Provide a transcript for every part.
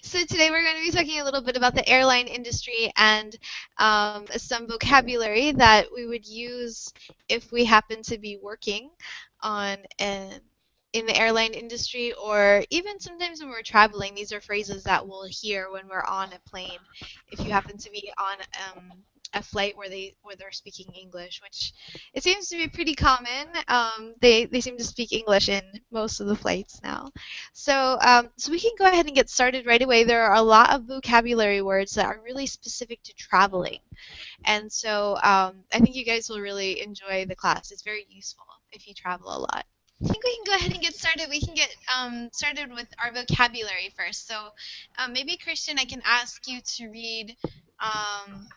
So today we're going to be talking a little bit about the airline industry and some vocabulary that we would use if we happen to be working on in the airline industry, or even sometimes when we're traveling. These are phrases that we'll hear when we're on a plane. If you happen to be on a flight where they're speaking English, which it seems to be pretty common. They seem to speak English in most of the flights now. So we can go ahead and get started right away. There are a lot of vocabulary words that are really specific to traveling. And so I think you guys will really enjoy the class. It's very useful if you travel a lot. I think we can go ahead and get started. We can get started with our vocabulary first. So maybe, Christian, I can ask you to read um,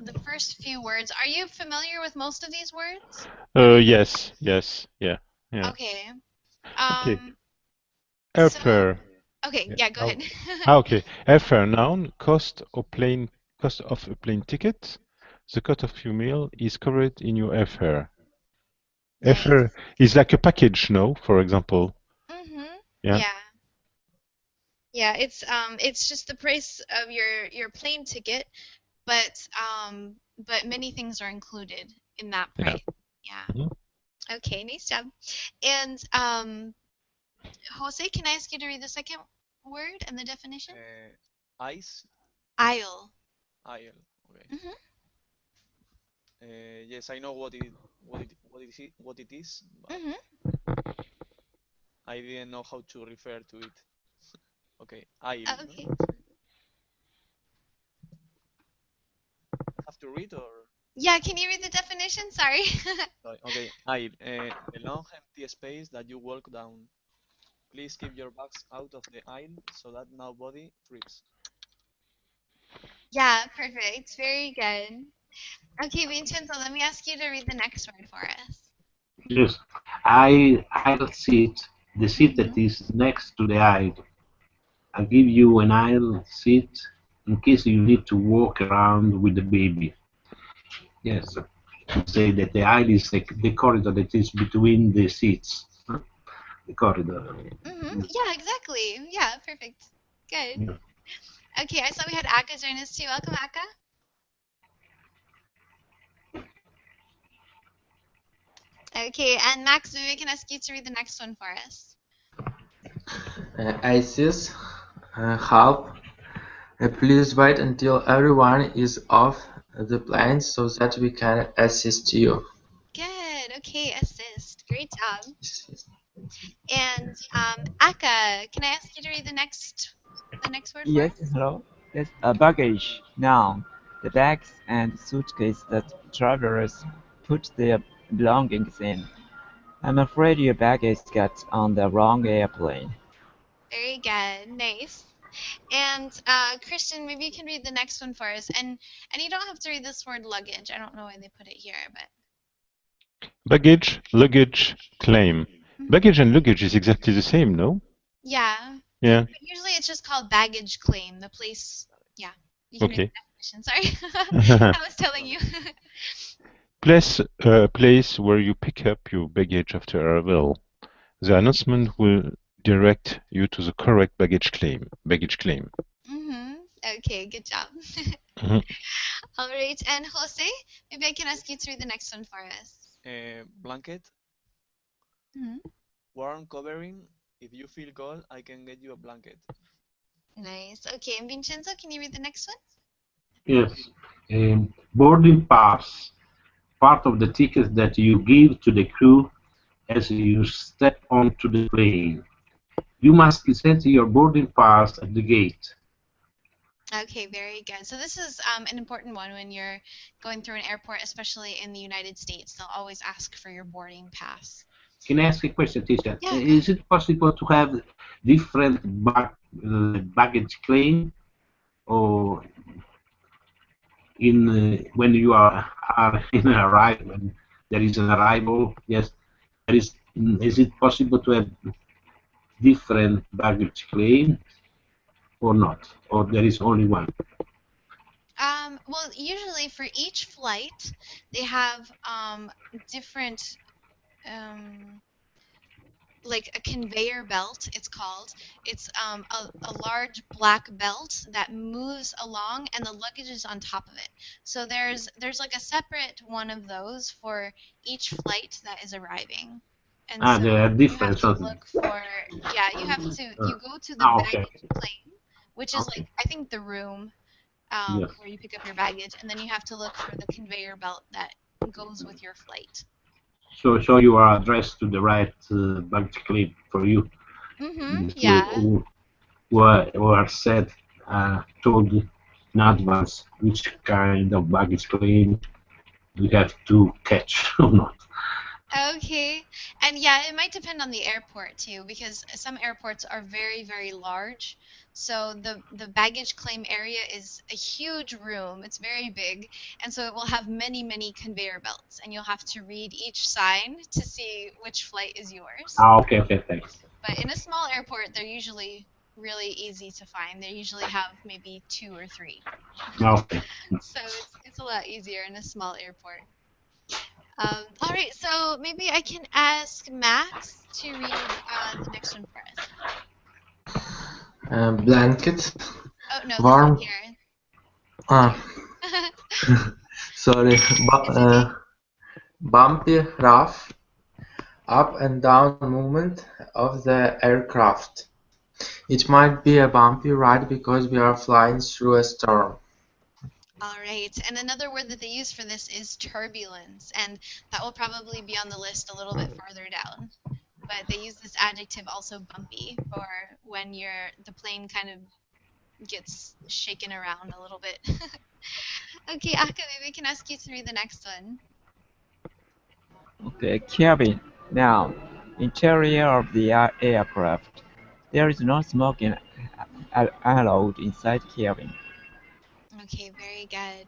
the first few words. Are you familiar with most of these words? Yes, yeah. Okay. Okay. So, Airfare. okay, Yeah. yeah, go ahead. Okay. Airfare noun, cost of a plane ticket. The cost of your meal is covered in your airfare. Nice. Airfare is like a package, no? For example. Mm-hmm. Yeah. Yeah. Yeah, it's just the price of your plane ticket, but many things are included in that Yeah. price. Yeah. Mhm. Okay, nice job. And Jose, can I ask you to read the second word and the definition? Ice, Aisle. aisle. Okay. Mm-hmm. Yes, I know what it is, but Mm-hmm. I didn't know how to refer to it. Okay, aisle, no? Okay. Have to read or Yeah, can you read the definition? Sorry. sorry. Okay, aisle. A long empty space that you walk down. Please keep your bags out of the aisle so that nobody trips. Yeah, perfect. Very good. Okay, Vincenzo, let me ask you to read the next word for us. Yes, I'll seat, the seat that Mm-hmm. is next to the aisle. I'll give you an aisle seat in case you need to walk around with the baby. Yes, say that the aisle is the corridor that is between the seats. The corridor. Mm-hmm. Yeah, exactly. Yeah, perfect. Good. Yeah. Okay, I saw we had Akka join us too. Welcome, Akka. Okay, and Max, maybe I can ask you to read the next one for us. ISIS help. Please wait until everyone is off the plane so that we can assist you. Good. Okay, assist. Great job. And Akka, can I ask you to read the next word for Yes, us? hello. Yes, baggage. Noun. The bags and suitcases that travelers put their belongings in. I'm afraid your baggage got on the wrong airplane. Very good. Nice. And Christian, maybe you can read the next one for us. And you don't have to read this word luggage. I don't know why they put it here, but Baggage, luggage, claim. Mhm. Baggage and luggage is exactly the same, no? Yeah. Yeah. But usually it's just called baggage claim. The place, yeah. You can read Okay. the definition. Sorry. I was telling you. Place where you pick up your baggage after arrival. The announcement will direct you to the correct baggage claim. Mm-hmm. Okay, good job. Mhm. All right, and Jose, maybe I can ask you to read the next one for us. Blanket, Hmm. warm covering. If you feel cold, I can get you a blanket. Nice. Okay, and Vincenzo, can you read the next one? Yes. Boarding pass, part of the ticket that you give to the crew as you step onto the plane. You must present your boarding pass at the gate. Okay, very good. So this is an important one when you're going through an airport, especially in the United States. They'll always ask for your boarding pass. Can I ask a question, teacher? Yeah, go Is ahead. it possible to have different baggage claim, or in when you are in an arrival, when there is an arrival? Yes, there is. Is it possible to have different baggage claim or not, or there is only one? Well, usually for each flight, they have different um, like a conveyor belt, it's called. It's a large black belt that moves along, and the luggage is on top of it. So there's like a separate one of those for each flight that is arriving. And Ah, so there are you have different to something. look for, yeah, Uh, you go to the okay, baggage claim, which is like okay, I think the room yes. where you pick up your baggage, and then you have to look for the conveyor belt that goes with your flight. So you are addressed to the right baggage claim for you. Mm-hmm. Yeah. Who are said, told in advance which kind of baggage claim we have to catch or not. Okay. And yeah, it might depend on the airport too, because some airports are very, very large. So the baggage claim area is a huge room. It's very big, and so it will have many, many conveyor belts, and you'll have to read each sign to see which flight is yours. Ah, okay, okay, thanks. But in a small airport, they're usually really easy to find. They usually have maybe two or three. Okay. So it's a lot easier in a small airport. All right, so maybe I can ask Max to read the next one for us. Blanket, Oh, no, this one warm. here. Ah, Here. sorry. It's okay. Bumpy, rough, up and down movement of the aircraft. It might be a bumpy ride because we are flying through a storm. All right, and another word that they use for this is turbulence, and that will probably be on the list a little bit farther down. But they use this adjective also bumpy for when the plane kind of gets shaken around a little bit. Okay, Aka, maybe we can ask you to read the next one. Okay, cabin. Now, interior of the aircraft. There is no smoking allowed inside cabin. Okay, very good.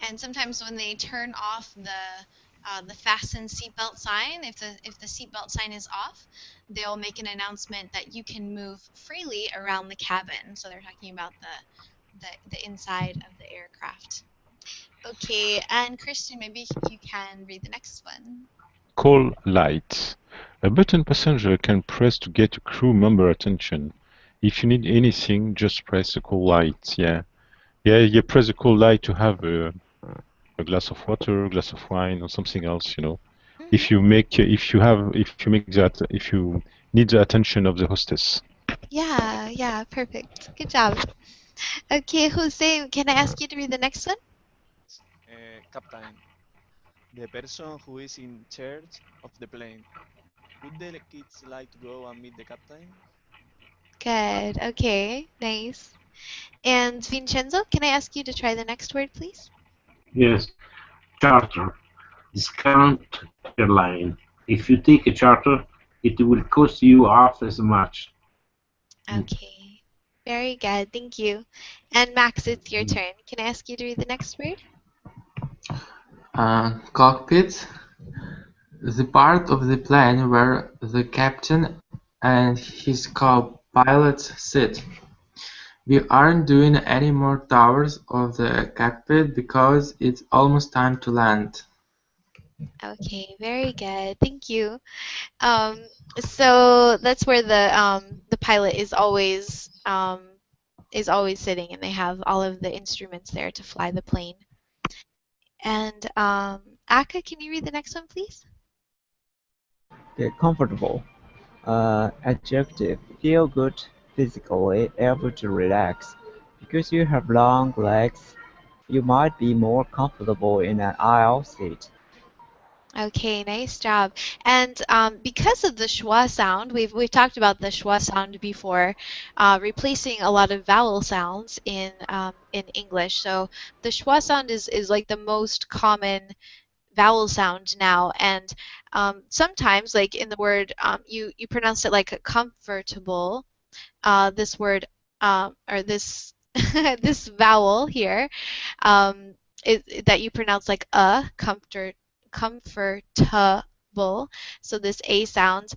And sometimes when they turn off the fasten seatbelt sign, if the seatbelt sign is off, they'll make an announcement that you can move freely around the cabin. So they're talking about the inside of the aircraft. Okay, and Christian, maybe you can read the next one. Call lights. A button passenger can press to get a crew member attention. If you need anything, just press the call light. Yeah, you press the call light to have a glass of water, a glass of wine, or something else. Mm-hmm. If you need the attention of the hostess. Yeah, yeah, perfect. Good job. Okay, Jose, can I ask you to read the next one? Captain, the person who is in charge of the plane. Would the kids like to go and meet the captain? Good. Okay, nice. And Vincenzo, can I ask you to try the next word, please? Yes, charter. Discount airline. If you take a charter, it will cost you half as much. Okay. Very good. Thank you. And Max, it's your turn. Can I ask you to read the next word? Cockpit, the part of the plane where the captain and his co-pilot sit. We aren't doing any more tours of the cockpit because it's almost time to land. Okay, very good. Thank you. Um, so that's where the pilot is always sitting, and they have all of the instruments there to fly the plane. And Aka, can you read the next one, please? Okay, comfortable. Adjective. Feel good physically, able to relax. Because you have long legs, you might be more comfortable in an aisle seat. Okay, nice job. And because of the schwa sound, we've talked about the schwa sound before, replacing a lot of vowel sounds in English. So the schwa sound is like the most common vowel sound now, and sometimes, like in the word, you pronounce it like comfortable. This word or this this vowel here um, that you pronounce like comfortable. So this a sound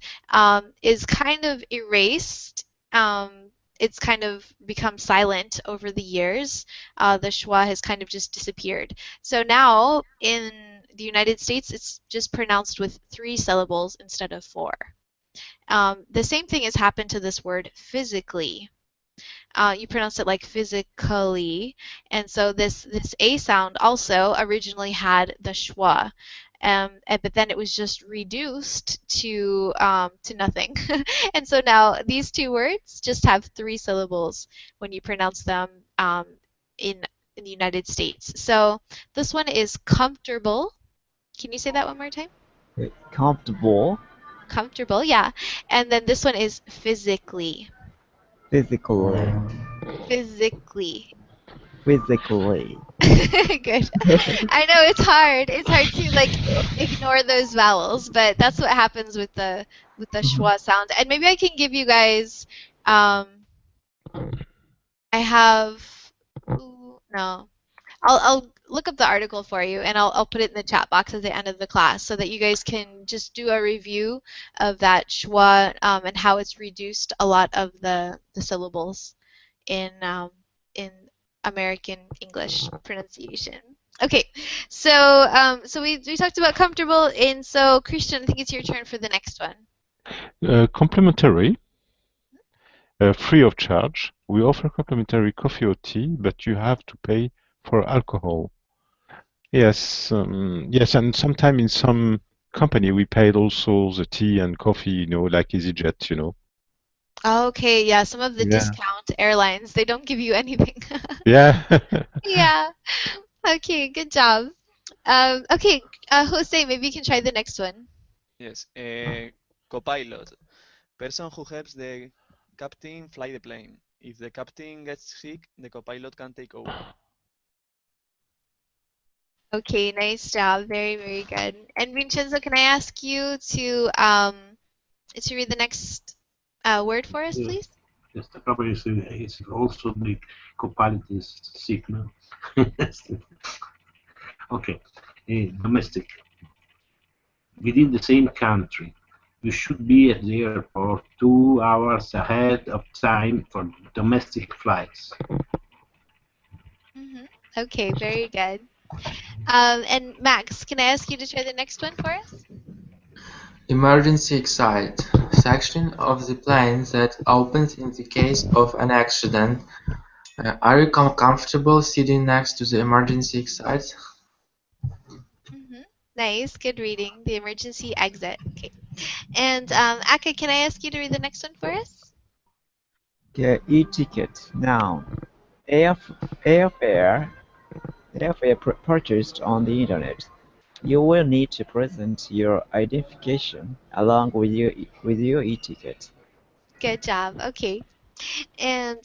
is kind of erased. It's kind of become silent over the years. The schwa has kind of just disappeared. So now in the United States, it's just pronounced with 3 syllables instead of 4. The same thing has happened to this word physically. You pronounce it like physically, and so this a sound also originally had the schwa, but then it was just reduced to nothing, and so now these two words just have three syllables when you pronounce them in in the United States. So this one is comfortable. Can you say that one more time? Comfortable, Comfortable, yeah. And then this one is physically. physically, Physically. physically. Good. I know it's hard. It's hard to like ignore those vowels, but that's what happens with the schwa sound. And maybe I can give you guys I have ooh, no. I'll look up the article for you and I'll put it in the chat box at the end of the class so that you guys can just do a review of that schwa and how it's reduced a lot of the syllables in American English pronunciation. Okay, so we talked about comfortable, and so Christian, I think it's your turn for the next one. Complimentary, free of charge. We offer complimentary coffee or tea, but you have to pay for alcohol. Yes, yes, and sometime in some company we paid also the tea and coffee, like EasyJet, Okay, yeah, some of the Yeah. discount airlines, they don't give you anything. Yeah. Yeah. Okay, good job. Okay, Jose, maybe you can try the next one. Yes. Copilot. Person who helps the captain fly the plane. If the captain gets sick, the copilot can take over. Okay, nice job. Very, very good. And Vincenzo, can I ask you to read the next word for us, Yeah. please? Yes, the problem is also the Copilot is sick now. Okay, domestic. Within the same country, you should be at the airport 2 hours ahead of time for domestic flights. Mm-hmm. Okay, very good. And Max, can I ask you to try the next one for us? Emergency exit. Section of the plane that opens in the case of an accident. Are you comfortable sitting next to the emergency exit? Mm-hmm. Nice, good reading. The emergency exit. Okay. And Aka, can I ask you to read the next one for us? Okay, e-ticket. Noun. Airfare. Airfare purchased on the internet. You will need to present your identification along with your e-ticket. Good job. Okay. And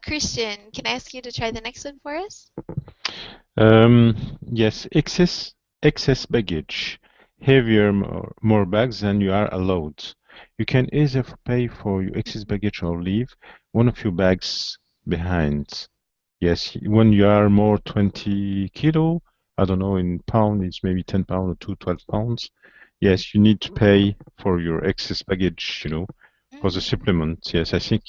Christian, can I ask you to try the next one for us? Yes, excess baggage, heavier, more bags than you are allowed. You can either pay for your excess baggage or leave one of your bags behind. Yes, when you are more 20 kilo, I don't know, in pound, it's maybe 10 pounds or 12 pounds. Yes, you need to pay for your excess baggage, for the Mm-hmm. supplement. Yes, I think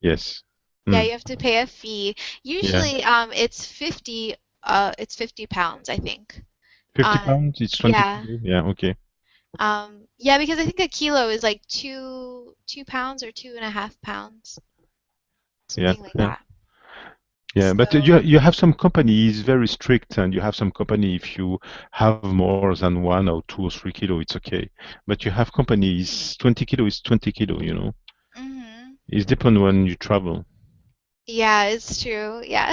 yes. Yeah, Mm, you have to pay a fee. yeah. Usually, it's 50 pounds, I think. 50 Uh, pounds, it's 20 yeah. kilo. Yeah, okay. Yeah, because I think a kilo is like two pounds or 2.5 pounds, Yeah, something like yeah. that. Yeah, but So, you have some companies very strict, and you have some company if you have more than 1 or 2 or 3 kilo, it's okay. But you have companies 20 kilo is 20 kilo, hmm It's depend when you travel. yeah, it's true. Yeah.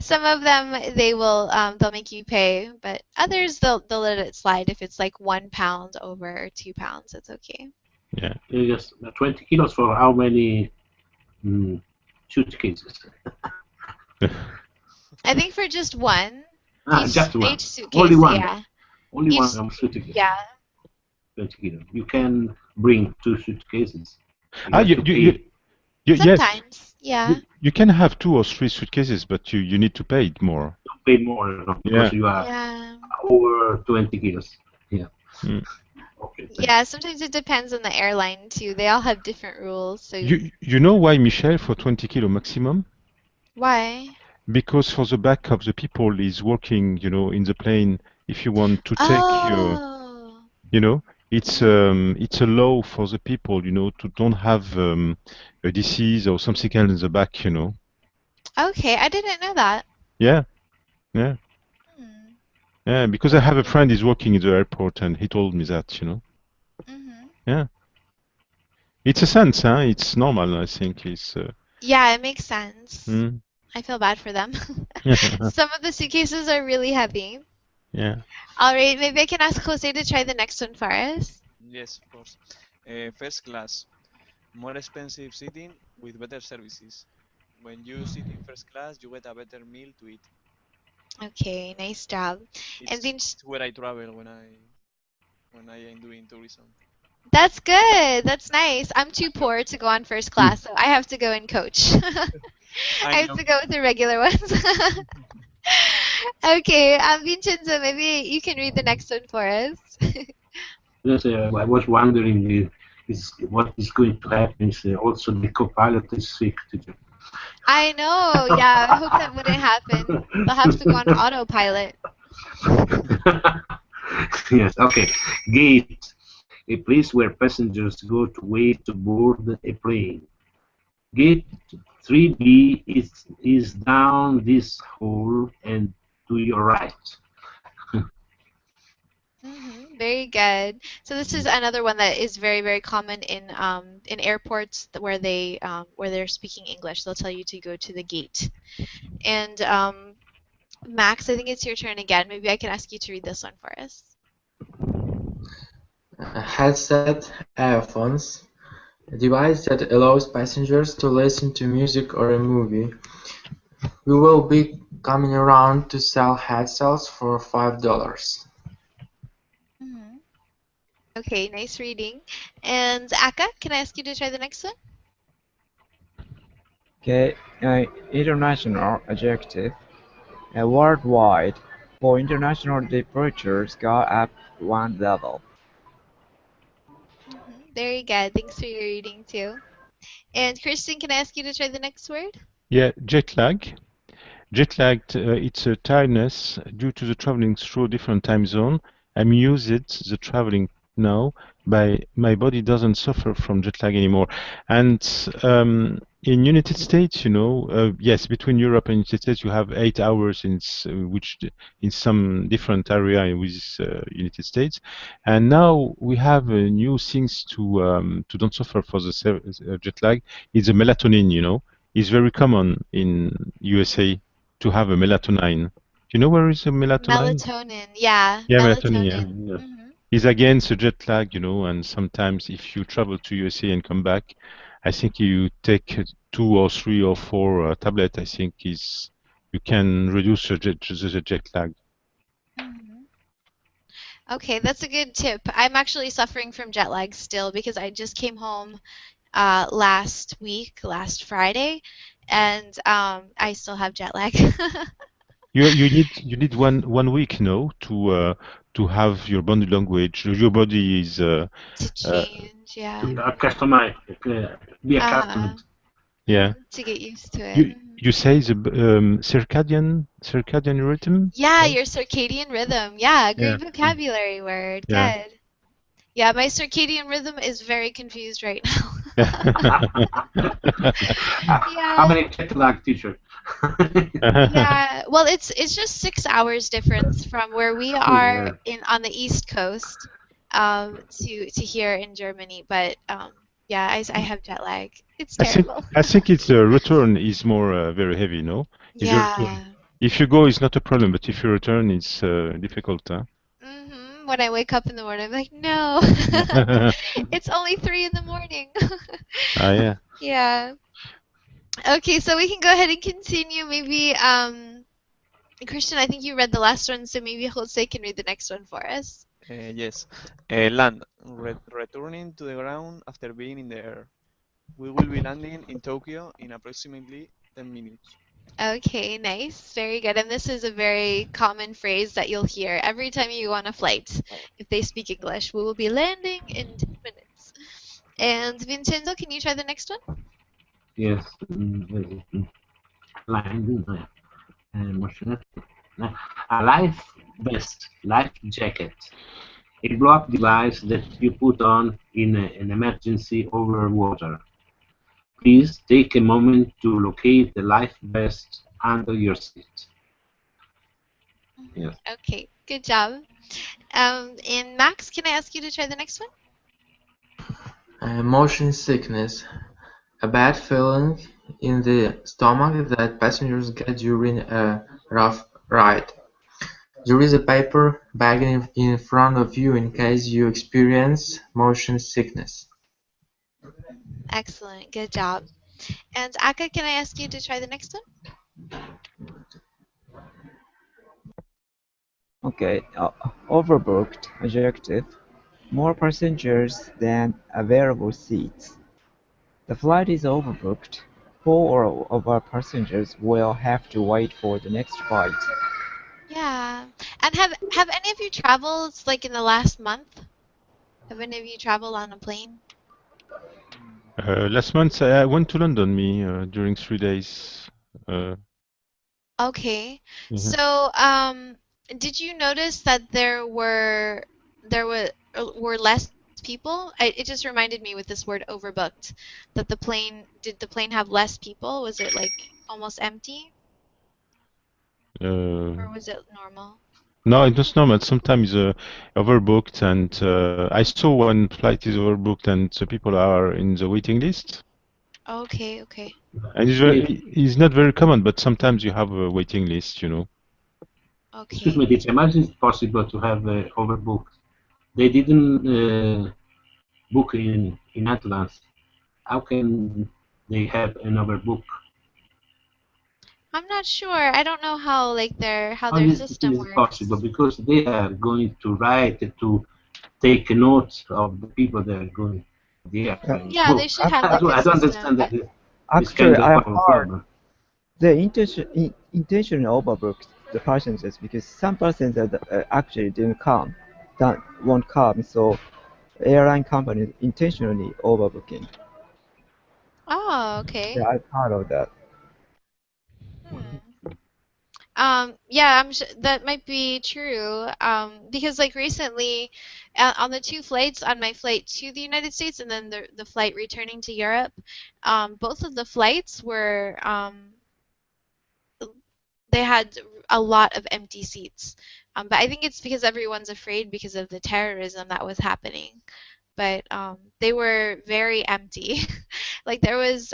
Some of them they'll make you pay, but others they'll let it slide if it's like 1 pound over or 2 pounds. It's okay. Yeah. Yes, 20 kilos for how many mm, suitcases? I think for just one, Just one. each Only suitcase, one. yeah. Only Each, one suitcase. yeah. 20 kilos. You can bring two suitcases. You Ah, have to pay. yes, Sometimes, yeah. you can have 2 or 3 suitcases, but you need to pay it more. Pay more because Yeah. you are Yeah. over 20 kilos. Yeah. Mm. Okay. Thank Yeah, sometimes it depends on the airline too. They all have different rules, so You know why, Michel, for 20 kilo maximum? why? Because for the back of the people is working, in the plane, if you want to take your, Oh. you know, it's a law for the people, to don't have a disease or something else in the back, Okay, I didn't know that. Yeah, yeah, Hmm. yeah. Because I have a friend who's working in the airport, and he told me that. Hmm. Yeah, it's a sense, huh? It's normal, I think. It's. Yeah, it makes sense. Mm. I feel bad for them. Some of the suitcases are really heavy. Yeah. All right, maybe I can ask Jose to try the next one for us. Yes, of course. First class, more expensive seating with better services. When you sit in first class, you get a better meal to eat. Okay, nice job. And It's then it's where I travel when I am doing tourism. that's good. That's nice. I'm too poor to go on first Mm. class, so I have to go in coach. I I have know. to go with the regular ones. Okay, Vincenzo, maybe you can read the next one for us. Yes, I was wondering what is going to happen is also the Copilot is sick. I know, yeah, I hope that wouldn't happen. They'll have to go on autopilot. Yes, okay. Gate, a place where passengers go to wait to board a plane. Gate 3B is down this hall and to your right. Very good. So this is another one that is very, very common in airports where they're speaking English. They'll tell you to go to the gate. And Max, I think it's your turn again. Maybe I can ask you to read this one for us. A headset, earphones, a device that allows passengers to listen to music or a movie. We will be coming around to sell headsets for $5. Mhm. Okay, nice reading. And Aka, can I ask you to try the next one? Okay, international adjective. Worldwide, for international departures, go up one level. Very good. Thanks for your reading too. And Kristen, can I ask you to try the next word? Yeah, jet lag. Jet lag, it's a tiredness due to the traveling through different time zone. I'm used the traveling now. My body doesn't suffer from jet lag anymore. And in United States, yes, between Europe and United States, you have 8 hours in some different area with United States. And now we have new things to don't suffer for the jet lag. It's the melatonin, It's very common in USA to have a melatonin. Do you know where is a melatonin? Melatonin. Yeah, Yeah, melatonin, yeah. melatonin. Yeah. It's against the jet lag, and sometimes if you travel to USA and come back, I think you take 2 or 3 or 4 tablet, I think is you can reduce the jet lag. Mhm. Okay, that's a good tip. I'm actually suffering from jet lag still because I just came home last week, last Friday, and I still have jet lag. You need one week, to have your body language. Your body is To uh, change, yeah. To customize, be Uh-huh. accustomed. yeah. To get used to it. You say the circadian rhythm? Yeah, No? your circadian rhythm. Yeah, Yeah. great vocabulary word. Yeah. Good. Yeah, my circadian rhythm is very confused right now. How Yeah. many jet lag teacher? Yeah, well, it's just 6 hours difference from where we are Yeah. in on the East Coast, to here in Germany. But yeah, I have jet lag. It's I think terrible. I think it's the return is more very heavy, no? If you return, Yeah. if you go, it's not a problem, but if you return, it's difficult, huh? When I wake up in the morning, I'm like, no, it's only 3 in the morning. Yeah. Yeah. Okay, so we can go ahead and continue. Maybe Christian, I think you read the last one, so maybe Jose can read the next one for us. Yes. Land. Returning to the ground after being in the air. We will be landing in Tokyo in approximately 10 minutes. Okay, nice. Very good. And this is a very common phrase that you'll hear every time you go on a flight. If they speak English, we will be landing in 10 minutes. And Vincenzo, can you try the next one? Yes. Line. What's that? A life vest, life jacket. a blow-up device that you put on in an emergency over water. Please take a moment to locate the life vest under your seat. Yes. Okay, good job. And Max, can I ask you to try the next one? Motion sickness. A bad feeling in the stomach that passengers get during a rough ride. There is a paper bag in front of you in case you experience motion sickness. Excellent, good job. And Aka, can I ask you to try the next one? Okay, overbooked adjective. More passengers than available seats. The flight is overbooked. 4 of our passengers will have to wait for the next flight. Yeah. And have any of you traveled like in the last month? Have any of you traveled on a plane? Last month I went to London, during 3 days. Okay. Yeah. So, did you notice that there were less people? It just reminded me with this word overbooked that did the plane have less people? Was it like almost empty or was it normal? No, it was normal. Sometimes overbooked, and I saw when flight is overbooked and the people are in the waiting list. Okay, okay. And Maybe, it's not very common, but sometimes you have a waiting list. excuse Okay. me, teacher, imagine it's possible to have overbooked. They didn't book in advance. How can they have an overbook? I'm not sure. I don't know how like how How their is system this possible? works. Because they are going to write to take notes of the people that are going to the Uh, airplane. Yeah, they So should have like a I don't understand system. that this Actually, kind of I heard problem. they intentionally overbooked the passengers because some passengers actually didn't come, that won't come, so airline companies intentionally overbooking. Oh, okay. Yeah, I've heard of that. Hmm. Yeah, I'm sure that might be true. Because like recently, on the two flights, on my flight to the United States and then the flight returning to Europe, both of the flights were they had a lot of empty seats. But I think it's because everyone's afraid because of the terrorism that was happening. But they were very empty. Like there was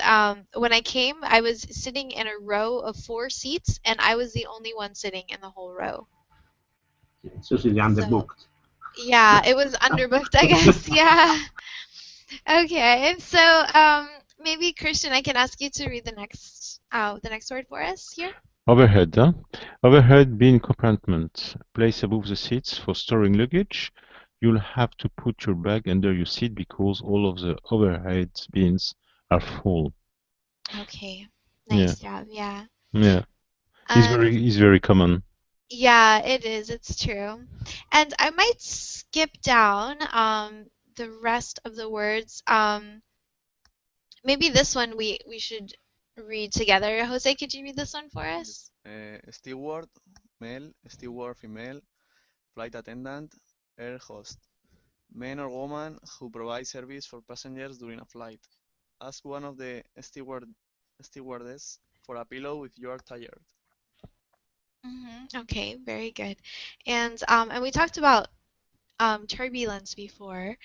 when I came, I was sitting in a row of four seats, and I was the only one sitting in the whole row. So she's So underbooked. yeah, it was underbooked, I guess. Yeah. Okay. So maybe Christian, I can ask you to read the next word for us here. Overhead, huh? Overhead bin compartment. Place above the seats for storing luggage. You'll have to put your bag under your seat because all of the overhead bins are full. Okay. Yeah, Nice job. Yeah. yeah. And It's very common. yeah, it is. It's true. And I might skip down the rest of the words. Maybe this one we should read together. Jose, could you read this one for Yes. us? Steward, male, steward, female, flight attendant, air host, man or woman who provides service for passengers during a flight. Ask one of the stewardess for a pillow if you are tired. Okay, very good. And we talked about turbulence before.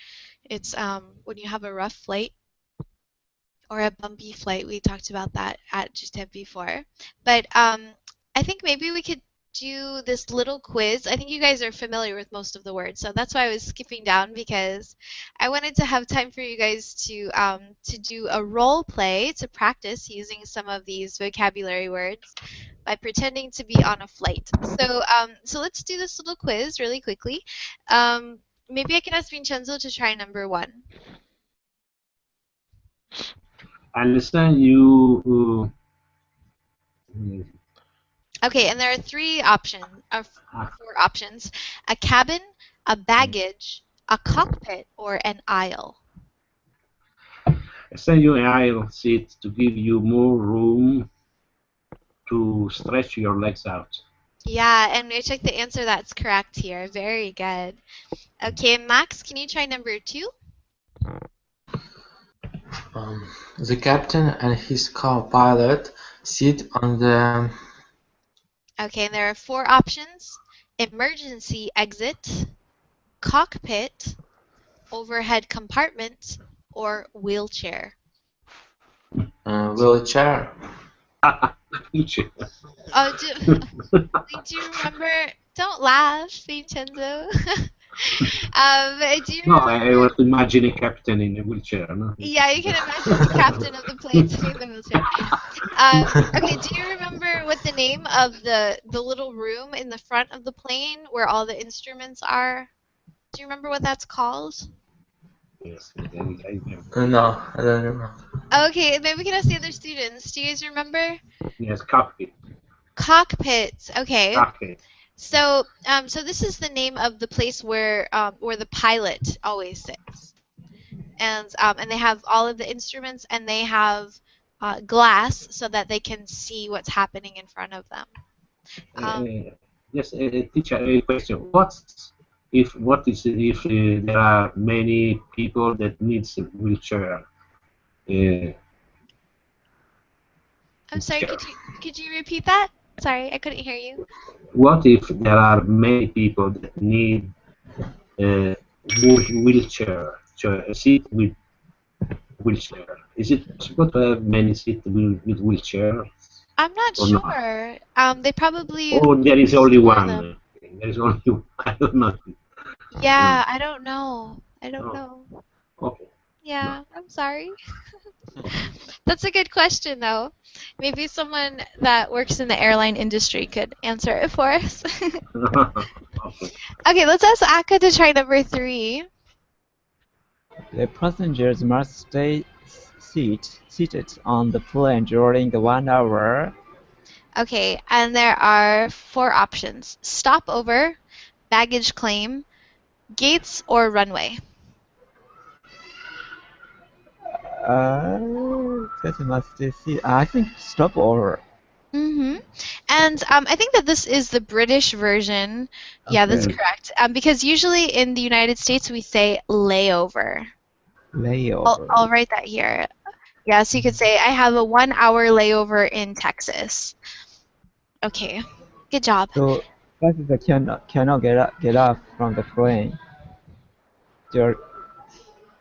It's when you have a rough flight or a bumpy flight. We talked about that at GTEP before. But I think maybe we could do this little quiz. I think you guys are familiar with most of the words, so that's why I was skipping down because I wanted to have time for you guys to do a role play to practice using some of these vocabulary words by pretending to be on a flight. So let's do this little quiz really quickly. Maybe I can ask Vincenzo to try number one. I understand you. Okay, and there are four options: a cabin, a baggage, a cockpit, or an aisle. Assign you an aisle seat to give you more room to stretch your legs out. Yeah, and we checked the answer that's correct here. Very good. Okay, Max, can you try number 2? The captain and his co-pilot sit on the Okay, and there are 4 options: emergency exit, cockpit, overhead compartment, or wheelchair. wheelchair. Oh, do you remember? Don't laugh, Vincenzo. Do you No, I remember? was imagining captain in a wheelchair. No? Yeah, you can imagine the captain of the plane sitting in the wheelchair. Okay, do you remember what the name of the little room in the front of the plane where all the instruments are? Do you remember what that's called? Yes, I No, I don't remember. Okay, maybe we can ask the other students. Do you guys remember? yes, cockpit. Cockpits. Okay. Cockpit. So this is the name of the place where the pilot always sits, and they have all of the instruments, and they have glass so that they can see what's happening in front of them. Yes, teacher, a question. What is if there are many people that needs a wheelchair? I'm sorry. Teacher, Could you repeat that? Sorry, I couldn't hear you. what if there are many people that need a wheelchair, a seat with wheelchair? Is it possible to have many seats with wheelchair I'm not or not? sure. They probably Or there is only store them. one. There is only one. I don't know. Yeah, I don't know. I don't Oh, know. okay. No. Yeah, I'm sorry. That's a good question, though. Maybe someone that works in the airline industry could answer it for us. Okay. Okay, let's ask Akka to try number 3. The passengers must stay seated on the plane during the 1 hour. Okay, and there are 4 options: stopover, baggage claim, gates, or runway. That must stay seated. I think stopover. Mm-hmm. And I think that this is the British version. Yeah, that's Okay. correct. Because usually in the United States we say layover. Layover. I'll write that here. Yeah, so you could say I have a 1-hour layover in Texas. Okay, good job. So passengers cannot get off from the plane dur-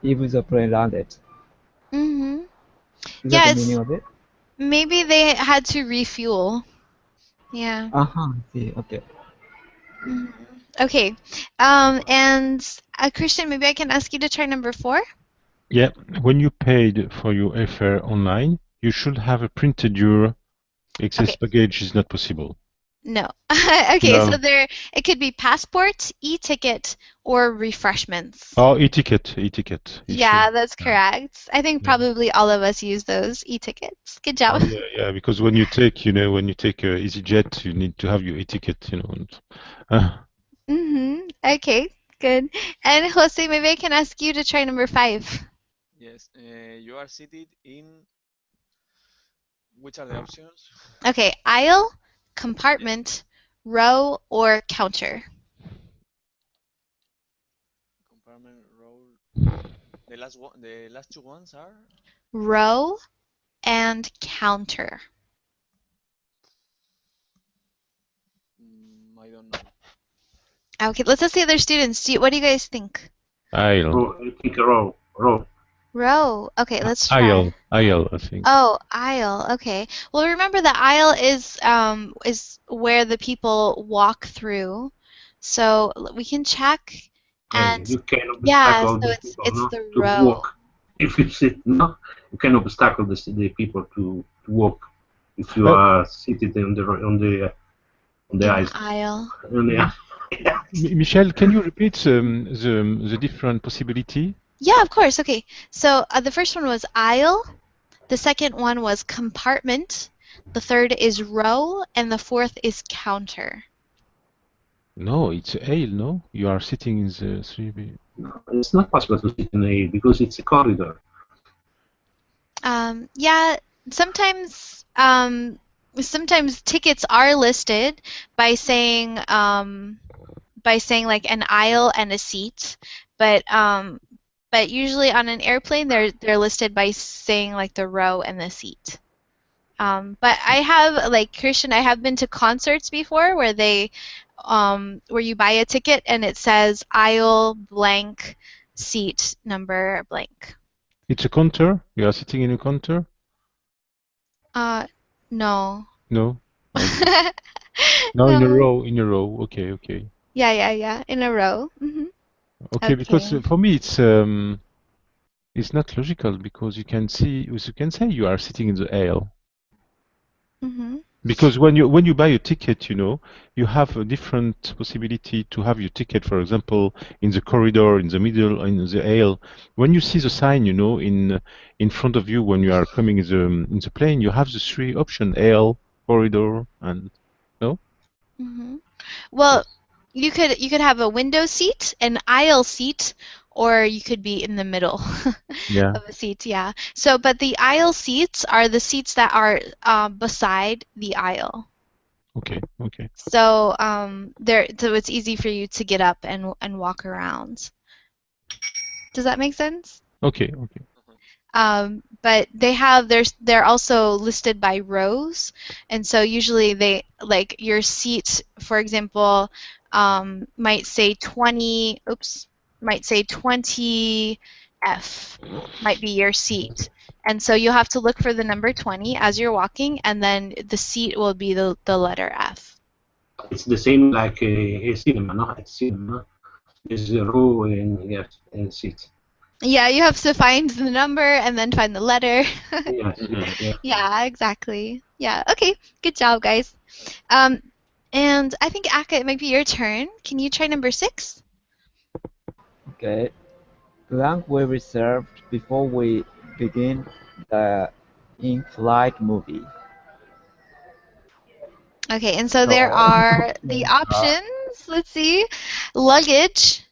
if the plane landed. Mm-hmm. Is that Yeah, the meaning it's of it? maybe they had to refuel. Yeah. Uh-huh. See. Okay. Mhm. Okay. And Christian, maybe I can ask you to try number 4. Yeah, when you paid for your airfare online, you should have printed your excess Okay. baggage is not possible. No. Okay, so No. it could be passport, e-ticket, or refreshments. Oh, e-ticket, e-ticket. You Yeah, should. that's Yeah. correct. I think Yeah. probably all of us use those e-tickets. Good job. Oh, yeah, because when you take, EasyJet, you need to have your e-ticket, Mm-hmm. Okay, good. And Jose, maybe I can ask you to try number 5. Yes, you are seated in. Which are the options? Okay, aisle, Yes. compartment, row, or counter. Compartment row. The last two ones are. Row and counter. I don't know. Okay, let's ask the other students. What do you guys think? Aisle. Oh, I think row. Row. Okay, let's try. Aisle, I think. Oh, aisle. Okay. Well, remember the aisle is where the people walk through. So we can check, and You can yeah, obstacle so the it's people, it's no, the to row. walk. If you sit, no, you can obstacle the people to walk. If you Uh, are seated on the In the ice, aisle. on the Michelle, can you repeat the different possibility? Yeah, of course. Okay. So the first one was aisle. The second one was compartment. The third is row, and the fourth is counter. No, it's aisle, no? You are sitting in the 3B. No, it's not possible to sit in a because it's a corridor. Yeah, sometimes sometimes tickets are listed by saying like an aisle and a seat, but usually on an airplane they're listed by saying like the row and the seat. But I have, like Christian, I have been to concerts before where where you buy a ticket and it says aisle blank, seat number blank. It's a counter? You are sitting in a counter? No. No? Okay. No, in a No. row, in a row. Okay, okay. Yeah, in a row. Okay, because Okay. for me it's not logical because you can say you are sitting in the aisle. Because when you buy a ticket, you have a different possibility to have your ticket, for example, in the corridor, in the middle, in the aisle. When you see the sign, in front of you when you are coming in the plane, you have the three options: aisle, corridor, and no? Well, Yes. you could have a window seat, an aisle seat, or you could be in the middle Yeah. of a seat. Yeah. So, but the aisle seats are the seats that are beside the aisle. Okay. Okay. So, so it's easy for you to get up and walk around. Does that make sense? Okay. Okay. But they're also listed by rows, and so usually they like your seat, for example, might say 20. Oops, might say 20F, might be your seat, and so you'll have to look for the number 20 as you're walking, and then the seat will be the letter F. It's the same like a cinema, no? At cinema, there's a row and yes, and seats. Yeah, you have to find the number and then find the letter. Yes, Mhm. yeah. Yeah, exactly. Yeah, okay. Good job, guys. Um, and I think Akka, it might be your turn. Can you try number 6? Okay. Blank will be served before we begin the in-flight movie. Okay, and so there So, are the options. Let's see. Luggage,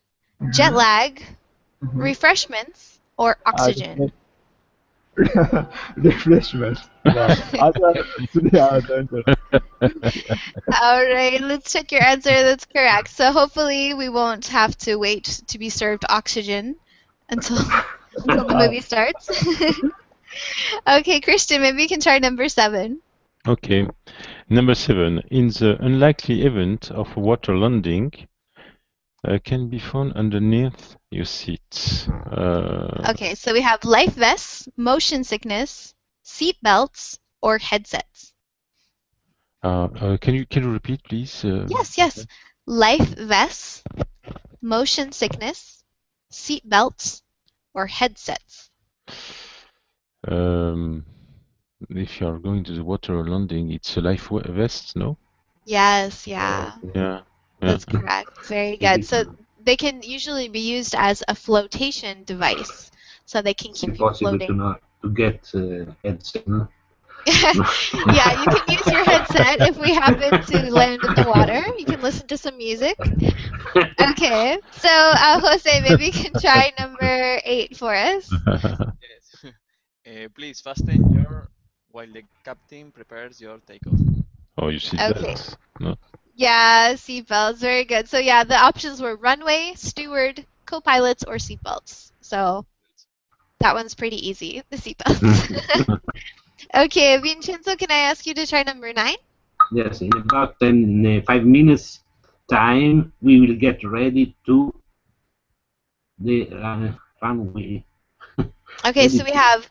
jet lag, mhm. refreshments, or oxygen. Refresh- refreshment. Wow. Other three are the answer. All right, let's check your answer. That's correct. So hopefully we won't have to wait to be served oxygen until until the movie starts. Okay, Christian, maybe you can try number 7. Okay. Number 7. In the unlikely event of a water landing, can be found underneath your seat. Okay, so we have life vests, motion sickness, seat belts, or headsets. Can you repeat, please? Yes. Life vests, motion sickness, seat belts, or headsets. Um, if you are going to the water landing, it's a life vest, no? Yes, Yes, yeah, Yeah. Yeah. that's correct. Very it good. is, So they can usually be used as a flotation device, so they can it's keep you impossible to floating. not to get headset. No? Yeah, you can use your headset if we happen to land in the water. You can listen to some music. Okay, so Jose, maybe you can try number 8 for us. Yes. Please fasten your while the captain prepares your takeoff. Oh, you see Okay. that? No. Yeah, seatbelts, very good. So yeah, the options were runway, steward, co-pilots, or seatbelts. So that one's pretty easy, the seatbelts. Okay, Vincenzo, can I ask you to try number 9? Yes, in about 5 minutes time, we will get ready to the runway. Okay, so Ready we to, have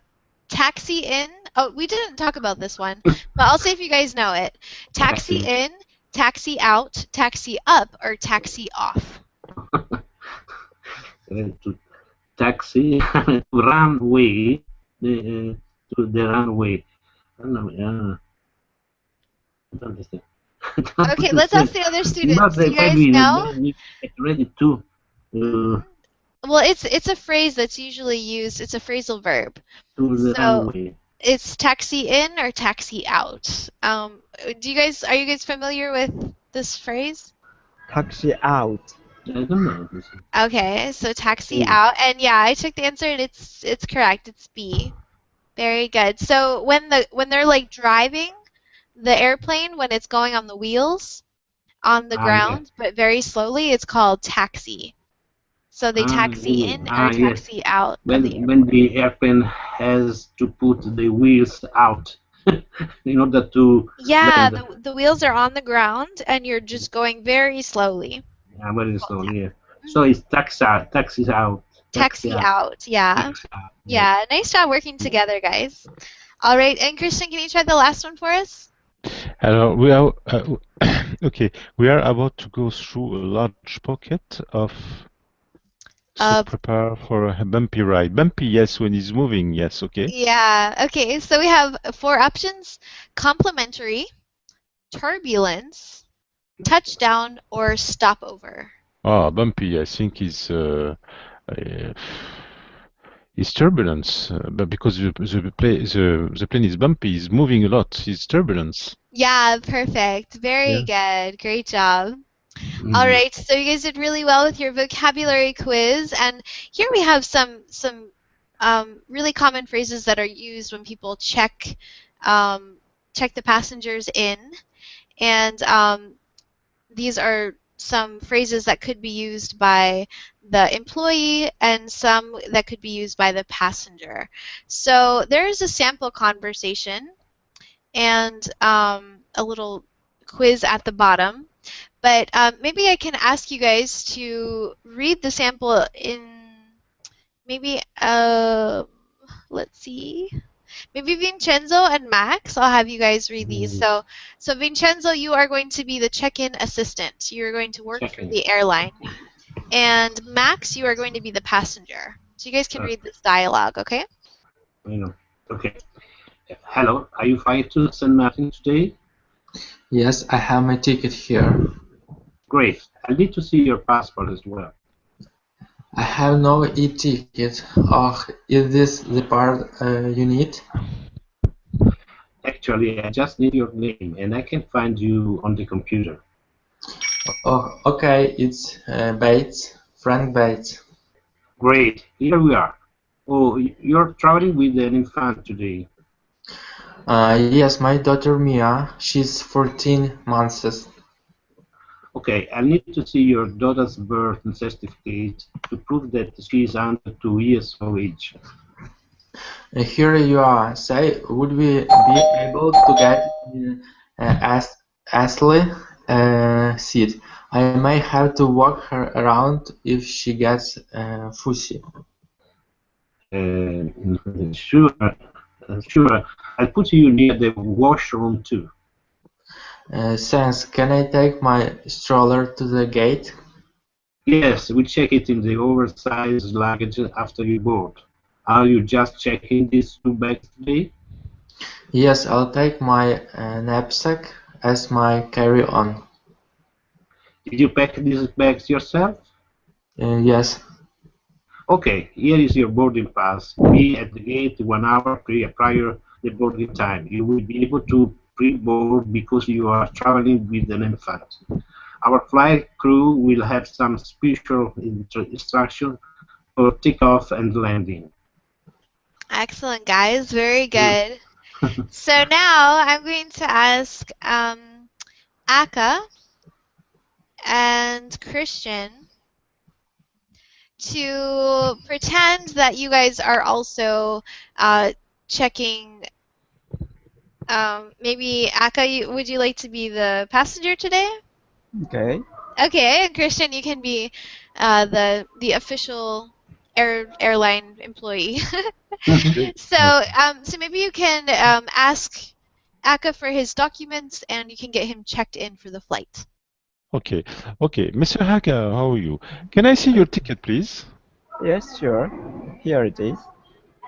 taxi in. Oh, we didn't talk about this one, but I'll say if you guys know it. Taxi taxi. in, taxi out, taxi up, or taxi off. Ready to taxi to runway to the runway. Runway, I don't understand. I don't Okay, let's ask understand. the other In about students. the You 5 guys minutes, know? then we get ready to. Hmm. Uh, Well, it's a phrase that's usually used. It's a phrasal verb. to the So runway. it's taxi in or taxi out. Are you guys familiar with this phrase? Taxi out. I don't know. Okay, so taxi Oh, out, and yeah, I took the answer, and it's correct. It's B. Very good. So when they're like driving, the airplane when it's going on the wheels on the Yeah. ground, but very slowly, it's called taxi. So they taxi in or Yes. taxi out of the When airport. the airplane has to put the wheels out in order to Yeah, land the wheels are on the ground and you're just going very slowly. very Called slowly. Yeah. So Mhm. it's taxis out, Taxi out, yeah. taxi out. Yeah. Yeah, nice job working together, guys. All right, and Christian, can you try the last one for us? Alors, we are okay. We are about to go through a large pocket of, so Uh, prepare for a bumpy ride. Bumpy, yes, when it's moving, yes, okay. yeah, okay, so we have four options: complementary, turbulence, touchdown, or stopover. Ah, bumpy, I think uh, is turbulence, but because the plane is bumpy, is moving a lot, it's turbulence. Yeah, perfect. Very Yeah. good. Great job. All Mhm. right, so you guys did really well with your vocabulary quiz, and here we have some really common phrases that are used when people check the passengers in, and these are some phrases that could be used by the employee and some that could be used by the passenger. So there is a sample conversation and a little quiz at the bottom. But maybe I can ask you guys to read the sample in maybe, let's see, maybe Vincenzo and Max. I'll have you guys read these. So Vincenzo, you are going to be the check-in assistant. You're going to work for Checking. the airline. And Max, you are going to be the passenger. So you guys can read this dialogue, okay? You know. Okay. Hello. Are you flying to San Martin today? Yes, I have my ticket here. Great. I need to see your passport as well. I have no e-ticket. Oh, is this the part you need? Actually, I just need your name, and I can find you on the computer. Oh, okay, it's Bates, Frank Bates. Great. Here we are. Oh, you're traveling with an infant today. Yes, my daughter Mia, she's 14 months. Okay, I need to see your daughter's birth certificate to prove that she is under 2 years of age. Here you are. Say, would we be able to get in Ashley seat? I may have to walk her around if she gets fussy. Uh, sure, sure. I'll put you near the washroom too. Thanks. Can I take my stroller to the gate? Yes, we check it in the oversized luggage after you board. Are you just checking these two bags today? Yes, I'll take my knapsack as my carry-on. Did you pack these bags yourself? Yes. Okay, here is your boarding pass. Be at the gate 1 hour prior the boarding time. You will be able to pre-board because you are traveling with an infant. Our flight crew will have some special instruction for takeoff and landing. Excellent, guys. Very Mm. good. So now I'm going to ask Aka and Christian to pretend that you guys are also checking. Maybe Aka, would you like to be the passenger today? Okay. Okay, and Christian, you can be the official airline employee. Good. So maybe you can ask Aka for his documents, and you can get him checked in for the flight. Okay, okay. Mr. Haga, how are you? Can I see your ticket, please? Yes, sure. Here it is.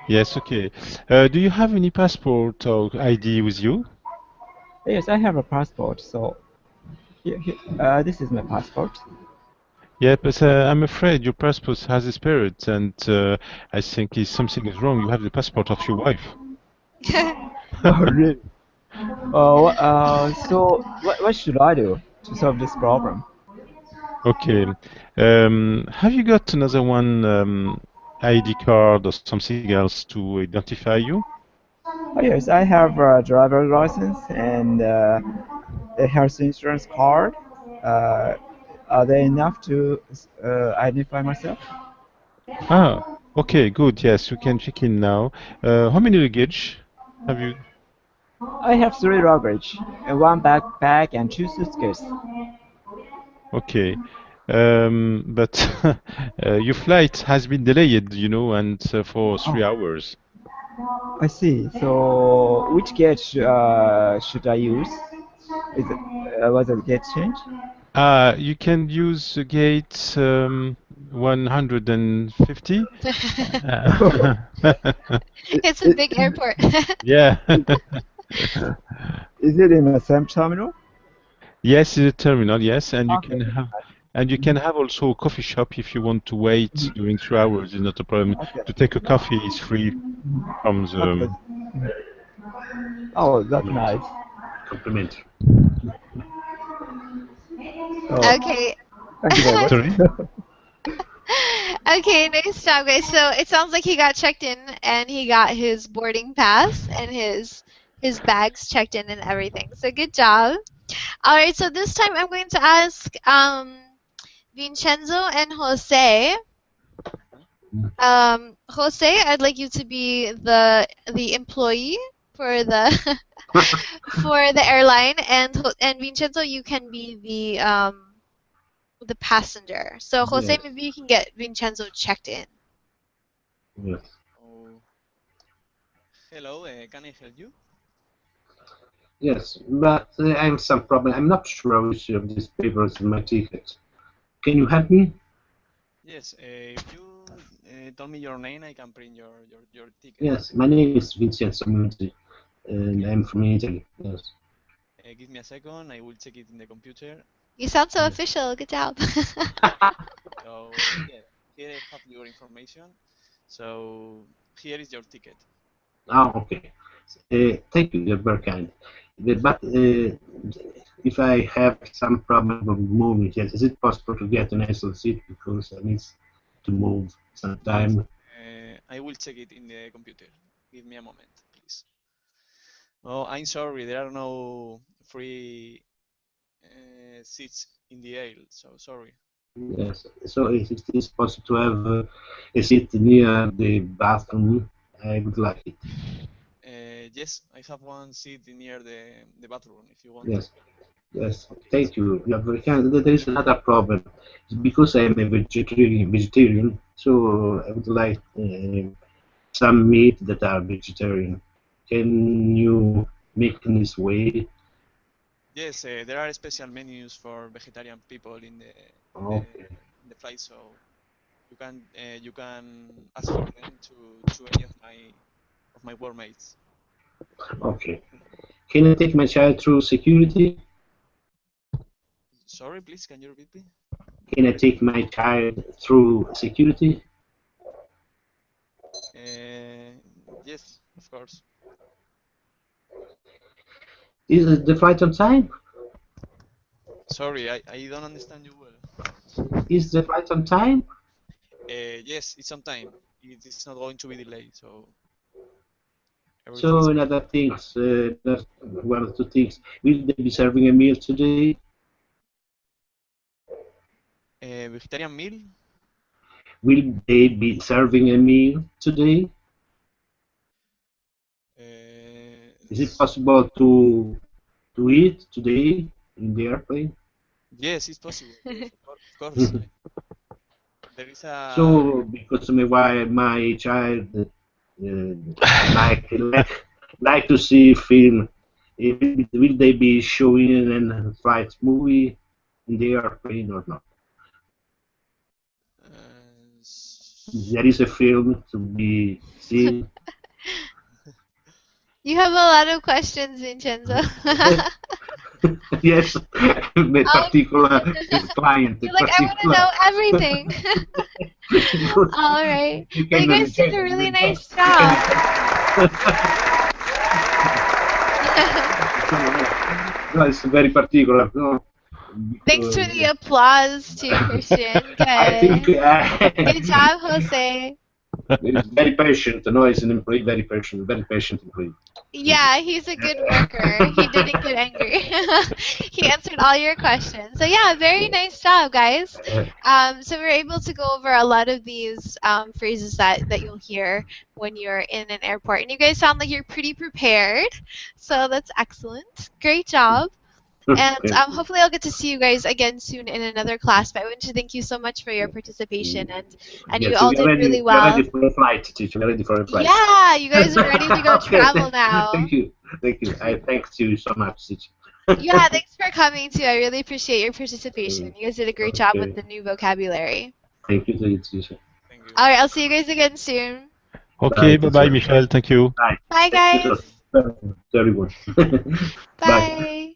Yes, okay. Do you have any passport or ID with you? Yes, I have a passport. So this is my passport. Yeah, but I'm afraid your passport has expired, and I think something is wrong. You have the passport of your wife. Oh, really? So what should I do to solve this problem? Okay. Have you got another one, ID card or something else to identify you? Oh, yes, I have a driver license and a health insurance card. Uh, are they enough to identify myself? Ah, okay, good. Yes, you can check in now. How many luggage have you? I have three luggage, one backpack and two suitcases. Okay. But your flight has been delayed, and for 3 hours. I see. So, which gate should I use? Is it was it gate change? You can use gate 150. Uh, It's a Is, big airport. yeah. is it in the same terminal? Yes, it's a terminal, yes, Okay. and you can have also a coffee shop if you want to wait during 3 hours. It's not a problem. Okay. To take a coffee is free from Okay. the. Oh, that's Yes, nice. complimentary. Oh, Okay. thank you very much. Sorry? Okay, nice job, guys. So it sounds like he got checked in and he got his boarding pass and his bags checked in and everything. So good job. All right, so this time I'm going to ask Vincenzo and Jose. Jose, I'd like you to be the employee for the for the airline, and Vincenzo, you can be the passenger. So Jose, Yes, maybe you can get Vincenzo checked in. yes, Oh, hello, can I help you? yes. But I have some problem. I'm not sure which of these papers is my ticket. Can you help me? Yes, if you tell me your name, I can print your ticket. Yes, my name is Vincenzo Muti, and Okay, I'm from Italy. Yes, give me a second, I will check it in the computer. You sound so yes. official. Good job. So, yeah, here I have your information. So, here is your ticket. Ah, okay. Thank you. You're very kind. But if I have some problem with moving, yes, is it possible to get an extra seat because I need to move Yes, sometime? I will check it in the computer. Give me a moment, please. Oh, I'm sorry, there are no free seats in the aisle, so sorry. Yes. So if it is possible to have a seat near the bathroom, I would like it. Yes, I have one seat near the bathroom if you want. Yes. Yes. Okay, Thank you. You're very kind. There is another problem. Because I am a vegetarian, so I would like some meat that are vegetarian. Can you make in this way? yes, there are special menus for vegetarian people in the Okay. in the flight, so you can ask for them to any of my workmates. Okay. Can I take my child through security? Sorry, please, can you repeat, please? Can I take my child through security? Yes, of course. Is the flight on time? Sorry, I don't understand you well. Is the flight on time? Yes, it's on time. It is not going to be delayed, so everything is So okay. another things, just one or two things. Will they be serving a meal today? Vegetarian meal? Will they be serving a meal today? Is it S- possible to eat today in the airplane? yes, it's possible. Yes, of course. There is a So because my child like to see film, will they be showing a flight movie in the airplane or not? There is a film to be seen. You have a lot of questions, Vincenzo. Yes, the Um, particular client, the you're like, I want to know particular. everything. Because All right. you Well, you can guys did a reject, really reject, nice you can job. no, it's very particular, no? Thanks Because for the applause too, Christian. I think Good. Good job, Jose. He's very patient. No, he's an employee, very patient employee. Yeah, he's a good worker. He didn't get angry. He answered all your questions. So yeah, very nice job, guys. So we're able to go over a lot of these phrases that you'll hear when you're in an airport. And you guys sound like you're pretty prepared. So that's excellent. Great job. And hopefully I'll get to see you guys again soon in another class. But I want to thank you so much for your participation, and you Yes, all we are did ready. really We are ready well. for a flight, teacher. We are ready for a flight. Yeah, you guys are ready to go Okay, travel now. Thank you. Thank you. I thank you so much, teacher. Yeah, thanks for coming too. I really appreciate your participation. You guys did a great job with Okay. the new vocabulary. Thank you to you, teacher. Thank you. All right, I'll see you guys again soon. Okay, Bye, bye-bye, teacher. Michel. Thank you. Bye. Bye, Thank you guys. to everyone. Bye. Bye.